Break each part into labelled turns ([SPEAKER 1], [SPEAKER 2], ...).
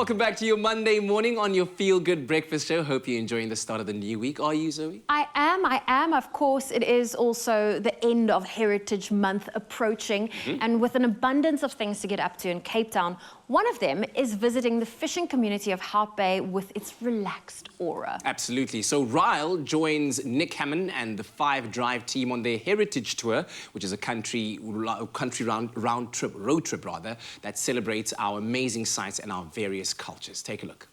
[SPEAKER 1] welcome back to your Monday morning on your Feel Good Breakfast Show. Hope you're enjoying the start of the new week. Are you, Zoe?
[SPEAKER 2] I am. Of course, it is also the end of Heritage Month approaching, and with an abundance of things to get up to in Cape Town, one of them is visiting the fishing community of Hout Bay with its relaxed aura.
[SPEAKER 1] Absolutely. So Ryle joins Nick Hamman and the 5Drive team on their Heritage Tour, which is a road trip that celebrates our amazing sites and our various cultures. Take a look.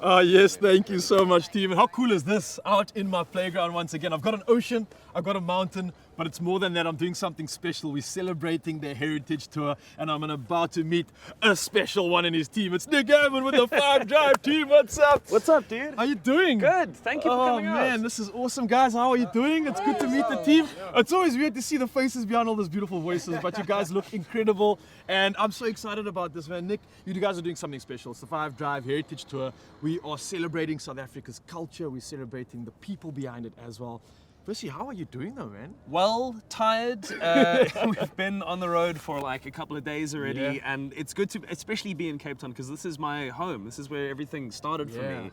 [SPEAKER 3] Oh, yes, thank you so much, team. How cool is this? Out in my playground once again. I've got an ocean, I've got a mountain, but it's more than that. I'm doing something special. We're celebrating the Heritage Tour, and I'm about to meet a special one in his team. It's Nick Hamman with the 5Drive team. What's up?
[SPEAKER 4] What's up, dude?
[SPEAKER 3] How you doing?
[SPEAKER 4] Good. Thank you for coming out.
[SPEAKER 3] Oh, man, this is awesome, guys. How are you doing? It's good to meet the team. It's always weird to see the faces behind all those beautiful voices, but you guys look incredible, and I'm so excited about this, man. Nick, you guys are doing something special. It's the 5Drive Heritage Tour. We are celebrating South Africa's culture. We're celebrating the people behind it as well. Firstly, how are you doing though, man?
[SPEAKER 4] Well, tired. We've been on the road for like a couple of days already, and it's good to especially be in Cape Town because this is my home. This is where everything started for me.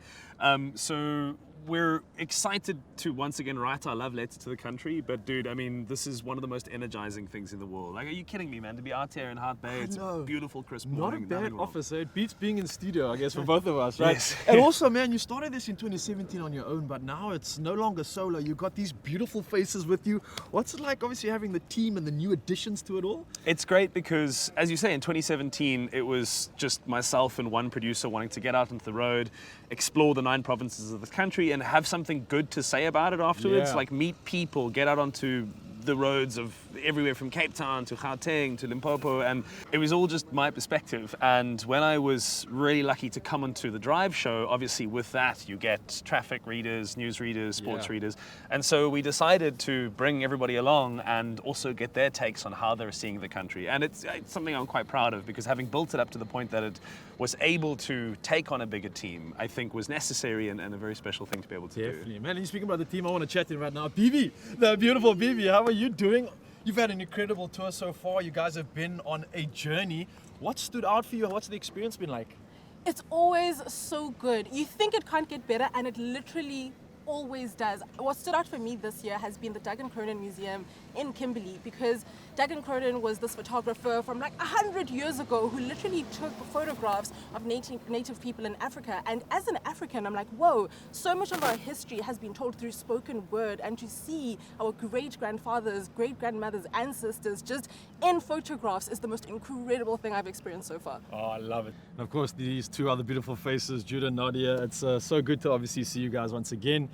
[SPEAKER 4] So we're excited to once again write our love letter to the country. But dude, I mean, this is one of the most energizing things in the world. Like, are you kidding me, man? To be out here in Hout Bay, it's a beautiful, crisp morning.
[SPEAKER 3] Not a bad office, eh? It beats being in studio, I guess, for both of us, right?
[SPEAKER 4] Yes.
[SPEAKER 3] And also, man, you started this in 2017 on your own, but now it's no longer solo. You've got these beautiful faces with you. What's it like, obviously, having the team and the new additions to it all?
[SPEAKER 4] It's great because, as you say, in 2017, it was just myself and one producer wanting to get out into the road, explore the 9 provinces of the country, and have something good to say about it afterwards.
[SPEAKER 3] Yeah.
[SPEAKER 4] Like, meet people, get out onto the roads of everywhere from Cape Town to Gauteng to Limpopo, and it was all just my perspective. And when I was really lucky to come onto the Drive show, obviously with that you get traffic readers, news readers, sports readers, and so we decided to bring everybody along and also get their takes on how they're seeing the country. And it's something I'm quite proud of, because having built it up to the point that it was able to take on a bigger team, I think was necessary and a very special thing to be able to do.
[SPEAKER 3] Definitely. Man, you're speaking about the team, I want to chat in right now. Bibi, the beautiful Bibi, how are you doing? You've had an incredible tour so far. You guys have been on a journey. What stood out for you? What's the experience been like?
[SPEAKER 5] It's always so good. You think it can't get better, and it literally always does. What stood out for me this year has been the Doug Cronin Museum in Kimberley, because Doug Cronin was this photographer from like 100 years ago who literally took photographs of native people in Africa. And as an African, I'm like, whoa, so much of our history has been told through spoken word, and to see our great-grandfathers, great-grandmothers, ancestors just in photographs is the most incredible thing I've experienced so far.
[SPEAKER 3] Oh, I love it. And of course, these two other beautiful faces, Jude and Nadia. It's so good to obviously see you guys once again.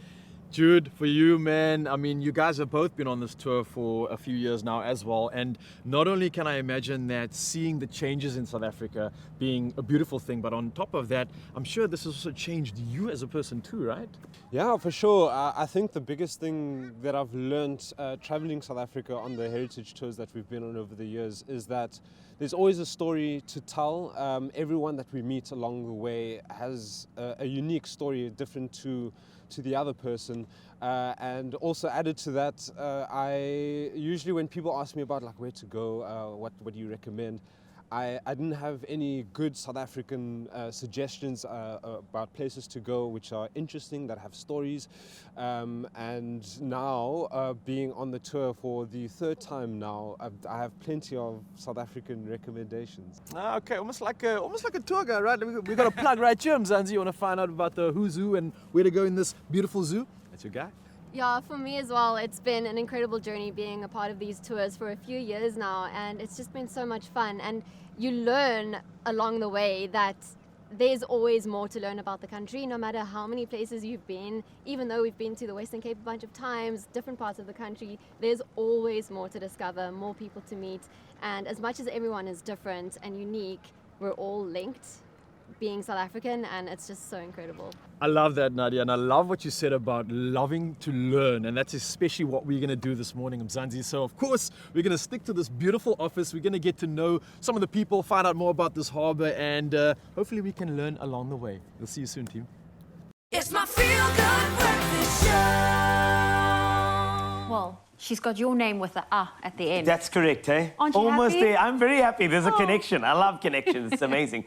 [SPEAKER 3] Jude, for you, man, I mean, you guys have both been on this tour for a few years now as well, and not only can I imagine that seeing the changes in South Africa being a beautiful thing, but on top of that, I'm sure this has also changed you as a person too, right?
[SPEAKER 6] Yeah, for sure. I think the biggest thing that I've learned traveling South Africa on the heritage tours that we've been on over the years is that there's always a story to tell. Everyone that we meet along the way has a unique story, different to the other person, and also added to that, I usually, when people ask me about like where to go, what do you recommend, I didn't have any good South African suggestions about places to go which are interesting, that have stories, and now being on the tour for the 3rd time now, I have plenty of South African recommendations.
[SPEAKER 3] Okay, almost like a tour guide, right? We got a plug right here, Mzansi. You want to find out about the who's who and where to go in this beautiful zoo? That's your guy.
[SPEAKER 7] Yeah, for me as well, it's been an incredible journey being a part of these tours for a few years now, and it's just been so much fun. And you learn along the way that there's always more to learn about the country, no matter how many places you've been. Even though we've been to the Western Cape a bunch of times, different parts of the country, there's always more to discover, more people to meet. And as much as everyone is different and unique, we're all linked, being South African, and it's just so incredible.
[SPEAKER 3] I love that, Nadia, and I love what you said about loving to learn, and that's especially what we're going to do this morning, Mzansi. So of course we're going to stick to this beautiful office. We're going to get to know some of the people, find out more about this harbour, and hopefully we can learn along the way. We'll see you soon, team.
[SPEAKER 8] It's my Feel Good Breakfast Show.
[SPEAKER 2] Well, she's got your name with the "ah" at the end.
[SPEAKER 9] That's correct, eh?
[SPEAKER 2] Aren't you
[SPEAKER 9] Almost
[SPEAKER 2] happy?
[SPEAKER 9] there. I'm very happy. There's a connection. I love connections. It's amazing.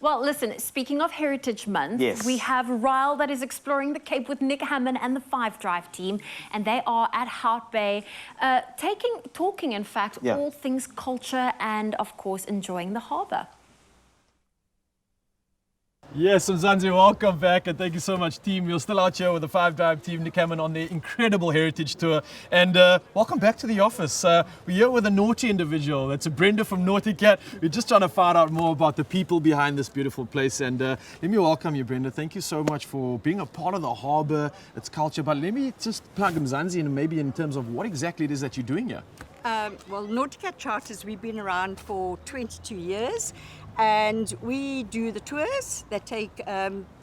[SPEAKER 2] Well, listen, speaking of Heritage Month,
[SPEAKER 9] Yes.
[SPEAKER 2] we have Ryle that is exploring the Cape with Nick Hamman and the 5Drive team, and they are at Hout Bay, talking, in fact,
[SPEAKER 9] Yeah.
[SPEAKER 2] all things culture and, of course, enjoying the harbour.
[SPEAKER 3] Yes, Mzansi, welcome back, and thank you so much, team. We're still out here with the 5Drive team, Nick Hamman, on their incredible heritage tour. And welcome back to the office. We're here with a naughty individual. That's a Brenda from Naughty Cat. We're just trying to find out more about the people behind this beautiful place. And let me welcome you, Brenda. Thank you so much for being a part of the harbour, its culture. But let me just plug Mzansi in, maybe in terms of what exactly it is that you're doing here.
[SPEAKER 10] Well, Naughty Cat Charters, we've been around for 22 years, and we do the tours that take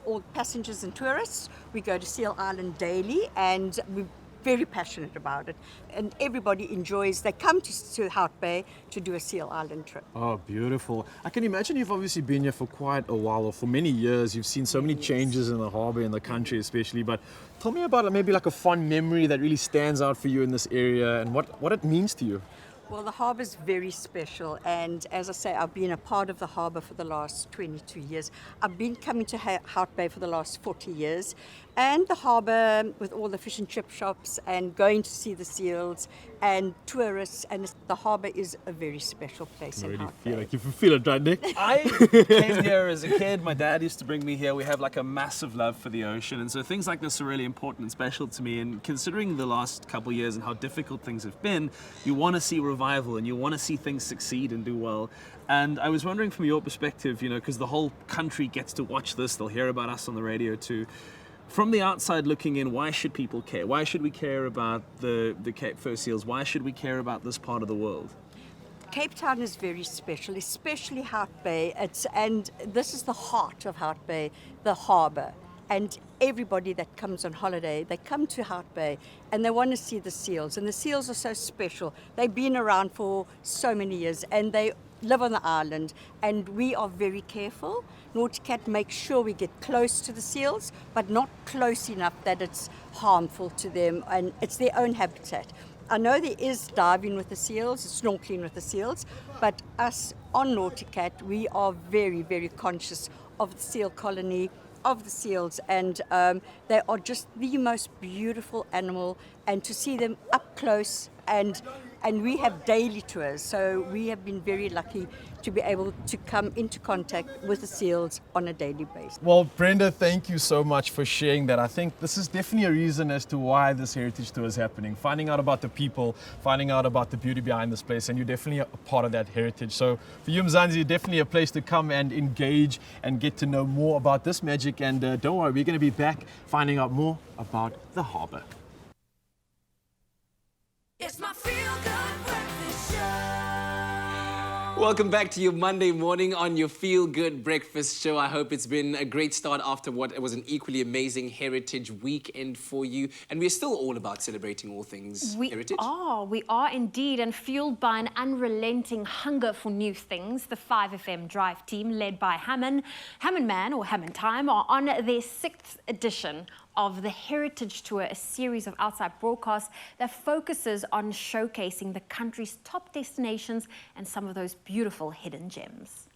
[SPEAKER 10] all passengers and tourists. We go to Seal Island daily, and we're very passionate about it. And everybody enjoys, they come to Hout Bay to do a Seal Island trip.
[SPEAKER 3] Oh, beautiful. I can imagine you've obviously been here for quite a while, or for many years. You've seen so many changes in the harbour, in the country especially. But tell me about maybe like a fond memory that really stands out for you in this area and what it means to you.
[SPEAKER 10] Well, the harbour's very special, and as I say, I've been a part of the harbour for the last 22 years. I've been coming to Hout Bay for the last 40 years, and the harbour with all the fish and chip shops and going to see the seals and tourists, and the harbour is a very special place in Hout Bay.
[SPEAKER 3] You feel it, right, Nick?
[SPEAKER 4] I came here as a kid. My dad used to bring me here. We have like a massive love for the ocean, and so things like this are really important and special to me. And considering the last couple of years and how difficult things have been, you want to see revival and you want to see things succeed and do well. And I was wondering from your perspective, you know, because the whole country gets to watch this, they'll hear about us on the radio too. From the outside looking in, why should people care? Why should we care about the Cape Fur Seals? Why should we care about this part of the world?
[SPEAKER 10] Cape Town is very special, especially Hout Bay. And this is the heart of Hout Bay, the harbour. And everybody that comes on holiday, they come to Hout Bay and they want to see the seals. And the seals are so special. They've been around for so many years and they live on the island, and we are very careful. Naughty Cat makes sure we get close to the seals, but not close enough that it's harmful to them, and it's their own habitat. I know there is diving with the seals, snorkeling with the seals, but us on Naughty Cat, we are very, very conscious of the seal colony, of the seals, and they are just the most beautiful animal, and to see them up close, and we have daily tours, so we have been very lucky to be able to come into contact with the seals on a daily basis.
[SPEAKER 3] Well, Brenda, thank you so much for sharing that. I think this is definitely a reason as to why this heritage tour is happening. Finding out about the people, finding out about the beauty behind this place, and you're definitely a part of that heritage. So for you, Mzansi, definitely a place to come and engage and get to know more about this magic. And don't worry, we're going to be back finding out more about the harbour.
[SPEAKER 8] It's my feel-good breakfast show.
[SPEAKER 1] Welcome back to your Monday morning on your Feel Good Breakfast Show. I hope it's been a great start after what was an equally amazing heritage weekend for you. And we're still all about celebrating all things heritage.
[SPEAKER 2] We are indeed, and fueled by an unrelenting hunger for new things, the 5Drive team, led by Hamman Man or Hamman Time, are on their 6th edition of the Heritage Tour, a series of outside broadcasts that focuses on showcasing the country's top destinations and some of those beautiful hidden gems.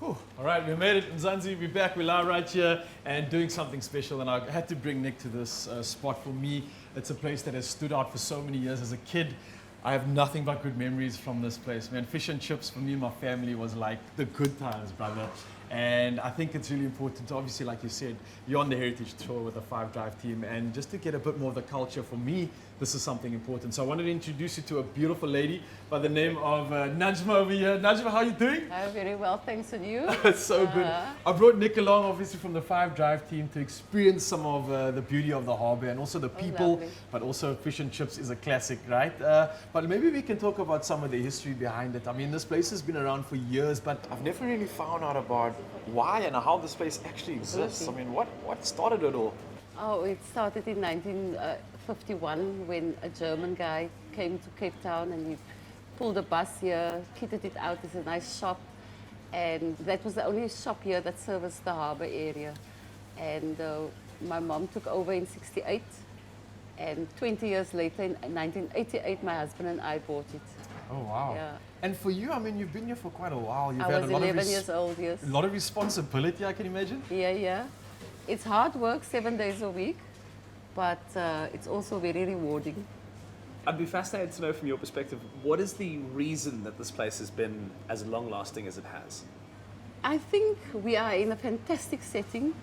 [SPEAKER 3] All right, we made it, Mzansi. We're back. We're live right here and doing something special. And I had to bring Nick to this spot. For me, it's a place that has stood out for so many years. As a kid, I have nothing but good memories from this place, man. Fish and chips for me and my family was like the good times, brother. And I think it's really important to, obviously, like you said, you're on the Heritage Tour with the 5Drive team, and just to get a bit more of the culture, for me, this is something important. So I wanted to introduce you to a beautiful lady by the name of Najma over here. Najma, how are you doing?
[SPEAKER 11] Very well, thanks, and you?
[SPEAKER 3] It's so good. I brought Nick along, obviously, from the 5Drive team to experience some of the beauty of the harbour and also the people,
[SPEAKER 11] lovely.
[SPEAKER 3] but also fish and chips is a classic, right? But maybe we can talk about some of the history behind it. I mean, this place has been around for years, but I've never really found out about why and how this place actually exists. I mean, what started it all?
[SPEAKER 11] Oh, it started in 1951 when a German guy came to Cape Town and he pulled a bus here, kitted it out as a nice shop, and that was the only shop here that serviced the harbour area. And my mom took over in '68, and 20 years later, in 1988, my husband and I bought it.
[SPEAKER 3] Oh, wow.
[SPEAKER 11] Yeah.
[SPEAKER 3] And for you, I mean, you've been here for quite a while. You've
[SPEAKER 11] I
[SPEAKER 3] had
[SPEAKER 11] was
[SPEAKER 3] a lot
[SPEAKER 11] 11
[SPEAKER 3] of
[SPEAKER 11] years old, yes.
[SPEAKER 3] a lot of responsibility, I can imagine.
[SPEAKER 11] Yeah. It's hard work, 7 days a week, but it's also very rewarding.
[SPEAKER 4] I'd be fascinated to know from your perspective, what is the reason that this place has been as long-lasting as it has?
[SPEAKER 11] I think we are in a fantastic setting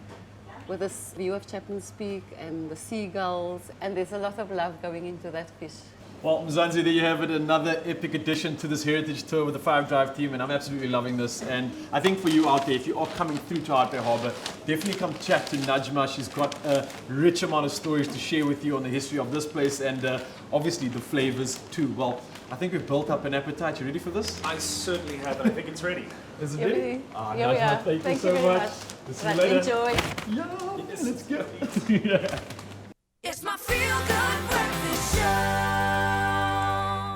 [SPEAKER 11] with this view of Chapman's Peak and the seagulls, and there's a lot of love going into that fish.
[SPEAKER 3] Well, Mzansi, there you have it, another epic addition to this heritage tour with the 5Drive team, and I'm absolutely loving this. And I think for you out there, if you are coming through to Hout Bay Harbour, definitely come chat to Najma. She's got a rich amount of stories to share with you on the history of this place and obviously the flavours too. Well, I think we've built up an appetite. You ready for this?
[SPEAKER 4] I certainly have, and I think it's ready.
[SPEAKER 3] Is it
[SPEAKER 11] Here
[SPEAKER 3] ready?
[SPEAKER 11] we, here we are.
[SPEAKER 3] Thank you so
[SPEAKER 11] very
[SPEAKER 3] much.
[SPEAKER 11] much.
[SPEAKER 3] See you
[SPEAKER 11] Right,
[SPEAKER 3] later.
[SPEAKER 11] enjoy.
[SPEAKER 3] Yeah, let's go.
[SPEAKER 8] It's my feel-good breakfast show.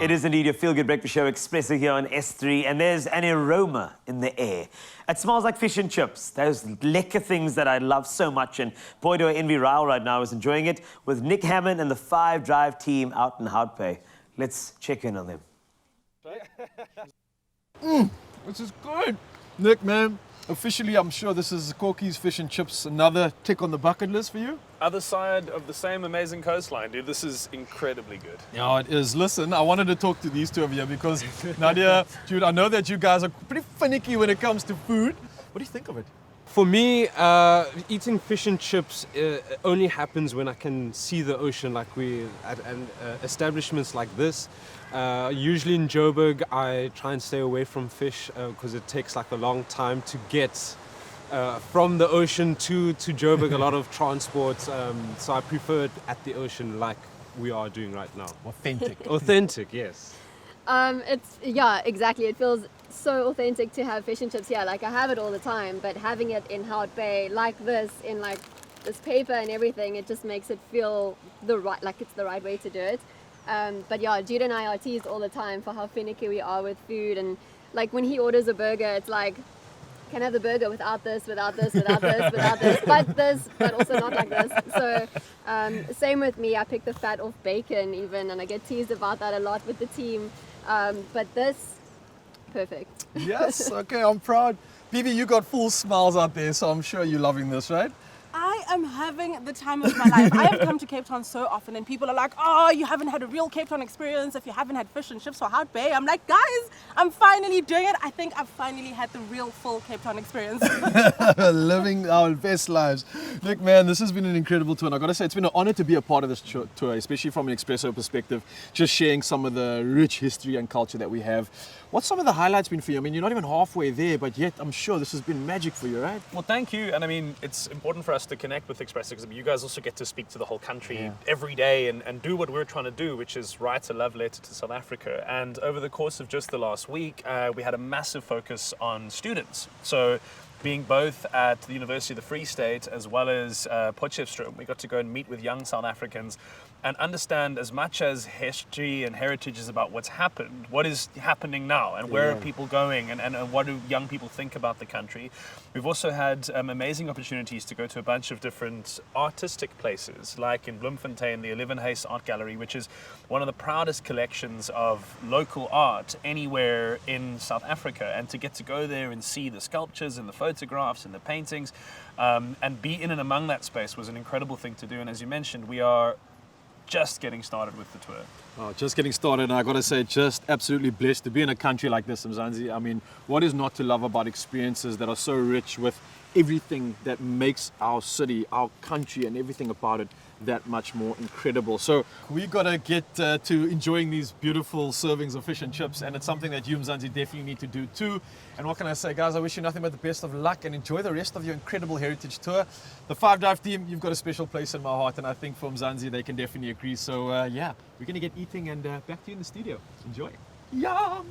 [SPEAKER 9] It is indeed your feel-good breakfast show, Expresso here on S3, and there's an aroma in the air. It smells like fish and chips, those lekker things that I love so much, and boy, do I envy Ryle right now. I was enjoying it with Nick Hamman and the 5Drive team out in Hout Bay. Let's check in on them.
[SPEAKER 3] This is good. Nick, man, officially, I'm sure this is Corky's Fish and Chips, another tick on the bucket list for you.
[SPEAKER 4] Other side of the same amazing coastline, dude. This is incredibly good.
[SPEAKER 3] Yeah, it is. Listen, I wanted to talk to these two of you because, Nadia, Jude, I know that you guys are pretty finicky when it comes to food. What do you think of it?
[SPEAKER 6] For me, eating fish and chips only happens when I can see the ocean, like we at establishments like this. Usually in Joburg, I try and stay away from fish because it takes like a long time to get from the ocean to Joburg. A lot of transport, so I prefer it at the ocean, like we are doing right now.
[SPEAKER 3] Authentic.
[SPEAKER 6] Authentic, yes.
[SPEAKER 7] Yeah, exactly. It feels so authentic to have fish and chips here. Like I have it all the time, but having it in Hout Bay like this, in like this paper and everything, it just makes it feel like it's the right way to do it. But yeah, Jude and I are teased all the time for how finicky we are with food, and like when he orders a burger, it's like, can I have the burger without this, without this, without this, without this, but also not like this. So same with me, I pick the fat off bacon even, and I get teased about that a lot with the team. But this, perfect.
[SPEAKER 3] Yes, okay, I'm proud. Bibi, you got full smiles out there, so I'm sure you're loving this, right?
[SPEAKER 5] I am having the time of my life. I have come to Cape Town so often and people are like, oh, you haven't had a real Cape Town experience if you haven't had fish and chips or Hout Bay. I'm like, guys, I'm finally doing it. I think I've finally had the real full Cape Town experience.
[SPEAKER 3] Living our best lives. Nick, man, this has been an incredible tour. And I've got to say, it's been an honor to be a part of this tour, especially from an Expresso perspective, just sharing some of the rich history and culture that we have. What's some of the highlights been for you? I mean, you're not even halfway there, but yet I'm sure this has been magic for you, right?
[SPEAKER 4] Well, thank you. And I mean, it's important for us to connect with Expresso because you guys also get to speak to the whole country every day and do what we're trying to do, which is write a love letter to South Africa. And over the course of just the last week, we had a massive focus on students. So being both at the University of the Free State as well as Potchefstroom, we got to go and meet with young South Africans and understand as much as history and heritage is about what's happened, what is happening now and where are people going and what do young people think about the country. We've also had amazing opportunities to go to a bunch of different artistic places, like in Bloemfontein, the 11 Hays Art Gallery, which is one of the proudest collections of local art anywhere in South Africa. And to get to go there and see the sculptures and the photographs and the paintings and be in and among that space was an incredible thing to do. And as you mentioned, we are just getting started with the tour.
[SPEAKER 3] Oh, just getting started, and I got to say, just absolutely blessed to be in a country like this, Mzansi. I mean, what is not to love about experiences that are so rich with everything that makes our city, our country, and everything about it that much more incredible. So we got to get to enjoying these beautiful servings of fish and chips, and it's something that you, Mzansi, definitely need to do too. And what can I say, guys? I wish you nothing but the best of luck and enjoy the rest of your incredible heritage tour. The 5Drive team, you've got a special place in my heart, and I think for Mzansi, they can definitely agree. So yeah, we're going to get eating and back to you in the studio. Enjoy. Yum!